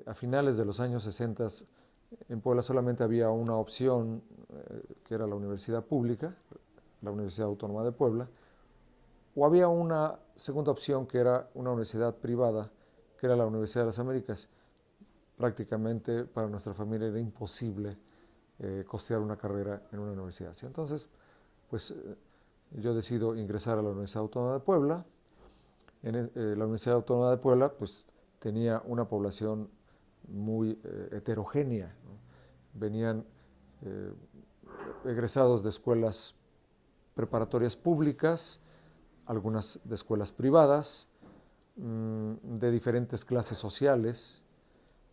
A finales de los años 60 en Puebla solamente había una opción, que era la universidad pública, la Universidad Autónoma de Puebla, o había una segunda opción que era una universidad privada, que era la Universidad de las Américas. Prácticamente para nuestra familia era imposible costear una carrera en una universidad. ¿Sí? Entonces, pues yo decido ingresar a la Universidad Autónoma de Puebla. La Universidad Autónoma de Puebla pues tenía una población muy heterogénea, ¿no? Venían eh, egresados de escuelas preparatorias públicas, algunas de escuelas privadas, de diferentes clases sociales,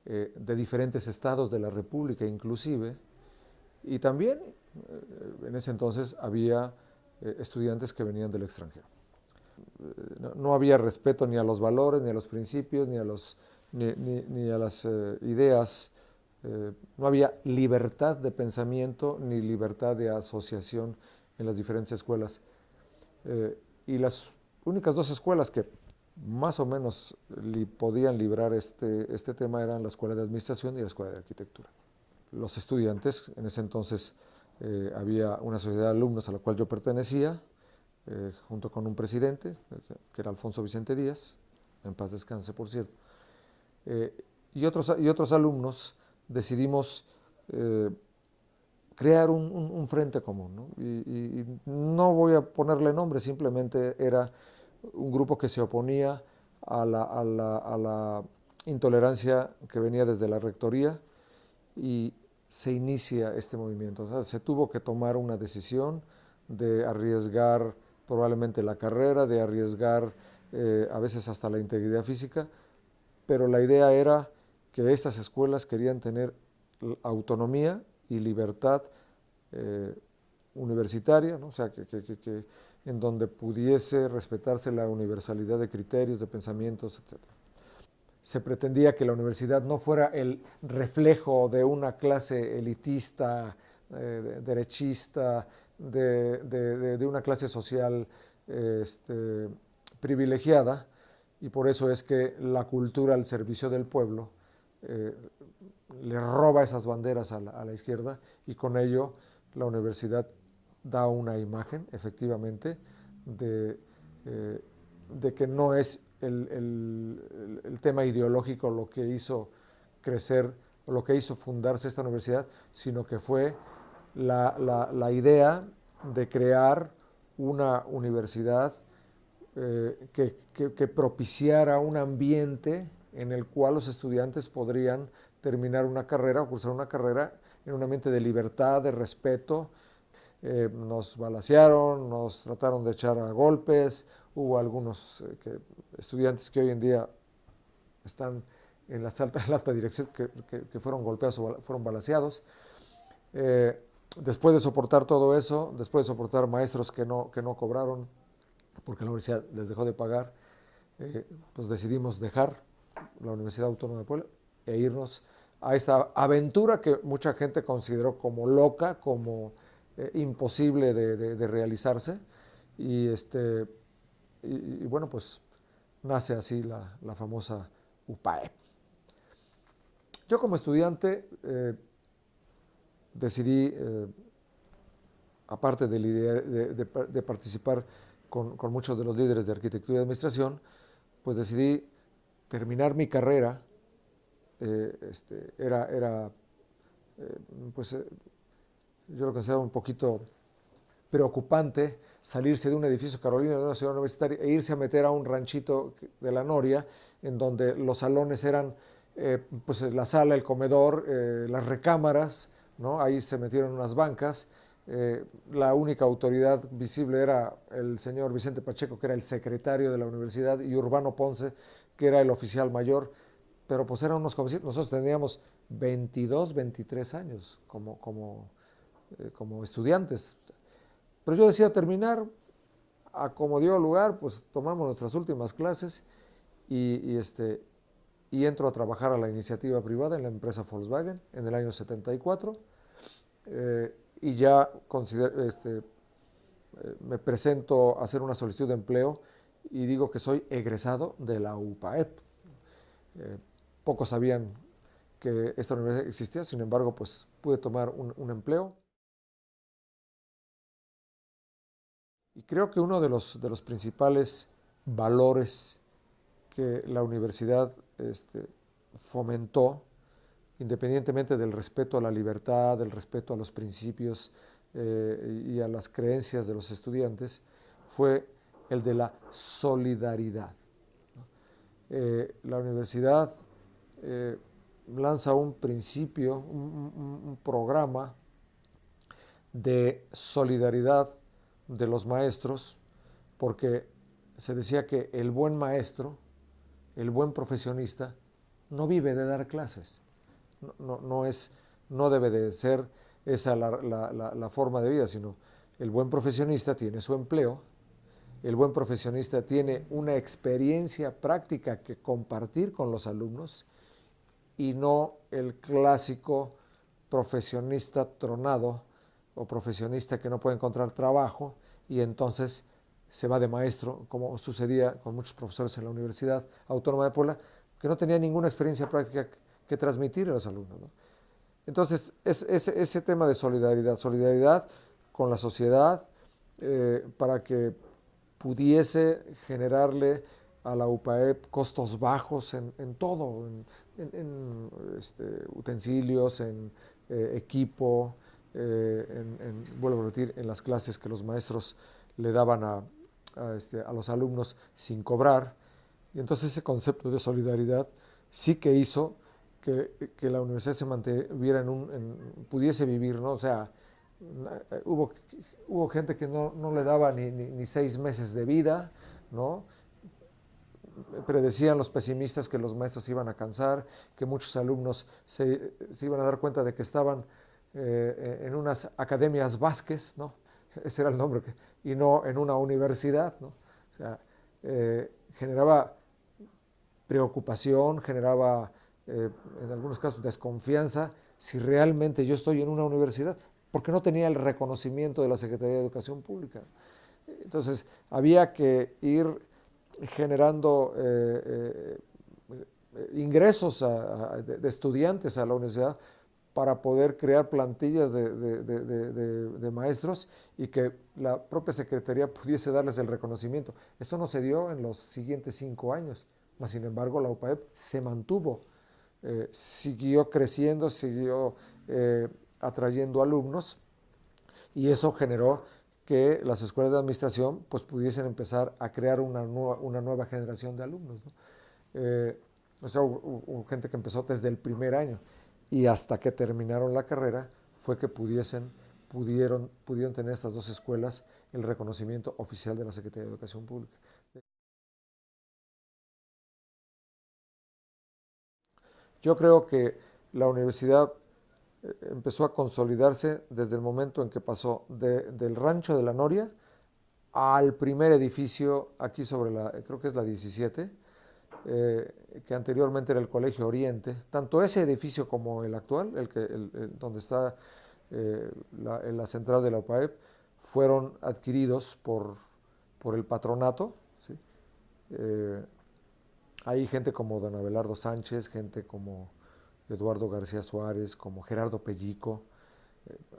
de diferentes estados de la República inclusive, y también en ese entonces había estudiantes que venían del extranjero. No había respeto ni a los valores, ni a los principios, ni a las ideas. No había libertad de pensamiento ni libertad de asociación en las diferentes escuelas. Y las únicas dos escuelas que más o menos podían librar este tema eran la Escuela de Administración y la Escuela de Arquitectura. Los estudiantes, en ese entonces había una sociedad de alumnos a la cual yo pertenecía, junto con un presidente, que era Alfonso Vicente Díaz, en paz descanse, por cierto, y otros alumnos decidimos crear un frente común, ¿no? Y no voy a ponerle nombre, simplemente era un grupo que se oponía a la intolerancia que venía desde la rectoría, y se inicia este movimiento. O sea, se tuvo que tomar una decisión de arriesgar probablemente la carrera, de arriesgar a veces hasta la integridad física, pero la idea era que estas escuelas querían tener autonomía y libertad universitaria, ¿no? O sea, que en donde pudiese respetarse la universalidad de criterios, de pensamientos, etc. Se pretendía que la universidad no fuera el reflejo de una clase elitista, derechista, de una clase social privilegiada, y por eso es que la cultura al servicio del pueblo le roba esas banderas a la izquierda, y con ello la universidad da una imagen, efectivamente, de que no es el tema ideológico lo que hizo crecer o lo que hizo fundarse esta universidad, sino que fue la idea de crear una universidad que propiciara un ambiente en el cual los estudiantes podrían terminar una carrera o cursar una carrera en un ambiente de libertad, de respeto. Nos balacearon, nos trataron de echar a golpes, hubo algunos estudiantes que hoy en día están en la alta dirección que fueron golpeados o fueron balaceados. Después de soportar todo eso, después de soportar maestros que no cobraron porque la universidad les dejó de pagar, pues decidimos dejar la Universidad Autónoma de Puebla e irnos a esta aventura que mucha gente consideró como loca, como imposible de realizarse, y, y bueno, pues nace así la famosa UPAEP. Yo como estudiante decidí, aparte de participar con muchos de los líderes de arquitectura y administración, pues decidí terminar mi carrera. Era pues yo lo consideraba un poquito preocupante salirse de un edificio carolino, de una ciudad universitaria, e irse a meter a un ranchito de la Noria, en donde los salones eran pues la sala, el comedor, las recámaras, ¿no? Ahí se metieron unas bancas. La única autoridad visible era el señor Vicente Pacheco, que era el secretario de la universidad, y Urbano Ponce, que era el oficial mayor, pero pues eran unos jovencitos. Nosotros teníamos 22, 23 años como estudiantes. Pero yo decía terminar, a como dio lugar, pues tomamos nuestras últimas clases y entro a trabajar a la iniciativa privada en la empresa Volkswagen en el año 74. Y ya me presento a hacer una solicitud de empleo y digo que soy egresado de la UPAEP. pocos sabían que esta universidad existía, sin embargo, pues pude tomar un empleo. Y creo que uno de los principales valores que la universidad fomentó, independientemente del respeto a la libertad, del respeto a los principios y a las creencias de los estudiantes, fue el de la solidaridad. La universidad lanza un principio, un programa de solidaridad de los maestros, porque se decía que el buen maestro, el buen profesionista, no vive de dar clases. No debe de ser esa la forma de vida, sino el buen profesionista tiene su empleo, el buen profesionista tiene una experiencia práctica que compartir con los alumnos y no el clásico profesionista tronado o profesionista que no puede encontrar trabajo y entonces se va de maestro, como sucedía con muchos profesores en la Universidad Autónoma de Puebla, que no tenía ninguna experiencia práctica que transmitir a los alumnos, ¿no? Entonces, ese tema de solidaridad con la sociedad para que pudiese generarle a la UPAEP costos bajos en todo, en utensilios, en equipo, vuelvo a repetir, en las clases que los maestros le daban a los alumnos sin cobrar. Y entonces ese concepto de solidaridad sí que hizo que la universidad se mantuviera pudiese vivir, ¿no? O sea, hubo gente que no le daba ni 6 meses de vida, ¿no? Predecían los pesimistas que los maestros se iban a cansar, que muchos alumnos se iban a dar cuenta de que estaban en unas academias Vázquez, ¿no? Ese era el nombre, y no en una universidad, ¿no? O sea, generaba preocupación, generaba en algunos casos desconfianza si realmente yo estoy en una universidad, porque no tenía el reconocimiento de la Secretaría de Educación Pública. Entonces, había que ir generando ingresos de estudiantes a la universidad para poder crear plantillas de maestros y que la propia Secretaría pudiese darles el reconocimiento. Esto no se dio en los siguientes 5 años, mas sin embargo la UPAEP se mantuvo, siguió creciendo, siguió atrayendo alumnos y eso generó que las escuelas de administración pues pudiesen empezar a crear una nueva generación de alumnos, ¿no? O sea, hubo gente que empezó desde el primer año y hasta que terminaron la carrera fue que pudieron tener estas dos escuelas el reconocimiento oficial de la Secretaría de Educación Pública. Yo creo que la universidad empezó a consolidarse desde el momento en que pasó del rancho de la Noria al primer edificio aquí sobre creo que es la 17, que anteriormente era el Colegio Oriente. Tanto ese edificio como el actual, donde está la central de la UPAEP, fueron adquiridos por el patronato, ¿sí? Hay gente como don Abelardo Sánchez, gente como Eduardo García Suárez, como Gerardo Pellico.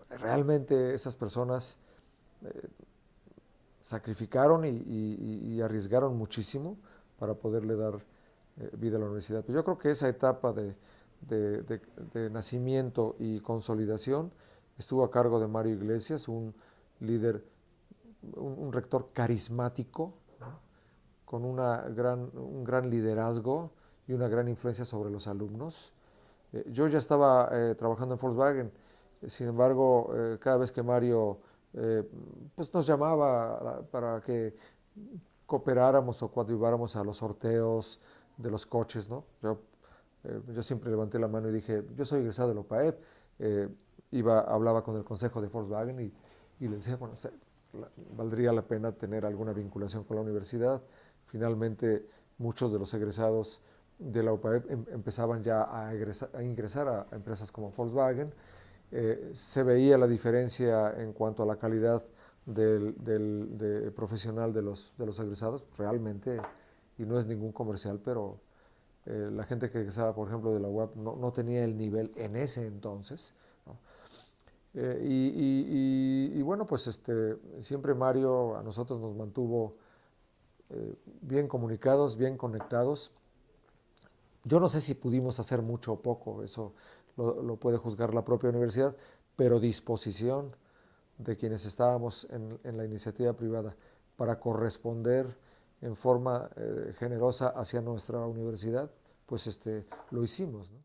Realmente esas personas sacrificaron y arriesgaron muchísimo para poderle dar vida a la universidad. Pero yo creo que esa etapa de nacimiento y consolidación estuvo a cargo de Mario Iglesias, un líder, un rector carismático, ¿no? Con un gran liderazgo y una gran influencia sobre los alumnos. Yo ya estaba trabajando en Volkswagen, sin embargo, cada vez que Mario pues nos llamaba para que cooperáramos o coadyuváramos a los sorteos de los coches, ¿no? Yo siempre levanté la mano y dije, yo soy egresado de la UPAEP, hablaba con el consejo de Volkswagen y les decía, bueno, o sea, valdría la pena tener alguna vinculación con la universidad. Finalmente, muchos de los egresados de la UPAEP empezaban ya a ingresar a empresas como Volkswagen. Se veía la diferencia en cuanto a la calidad profesional de los egresados, realmente, y no es ningún comercial, pero La gente que egresaba, por ejemplo, de la UAP no tenía el nivel en ese entonces, ¿no? Y bueno, pues siempre Mario a nosotros nos mantuvo bien comunicados, bien conectados. Yo no sé si pudimos hacer mucho o poco, eso lo puede juzgar la propia universidad, pero disposición de quienes estábamos en la iniciativa privada para corresponder en forma generosa hacia nuestra universidad, pues lo hicimos, ¿no?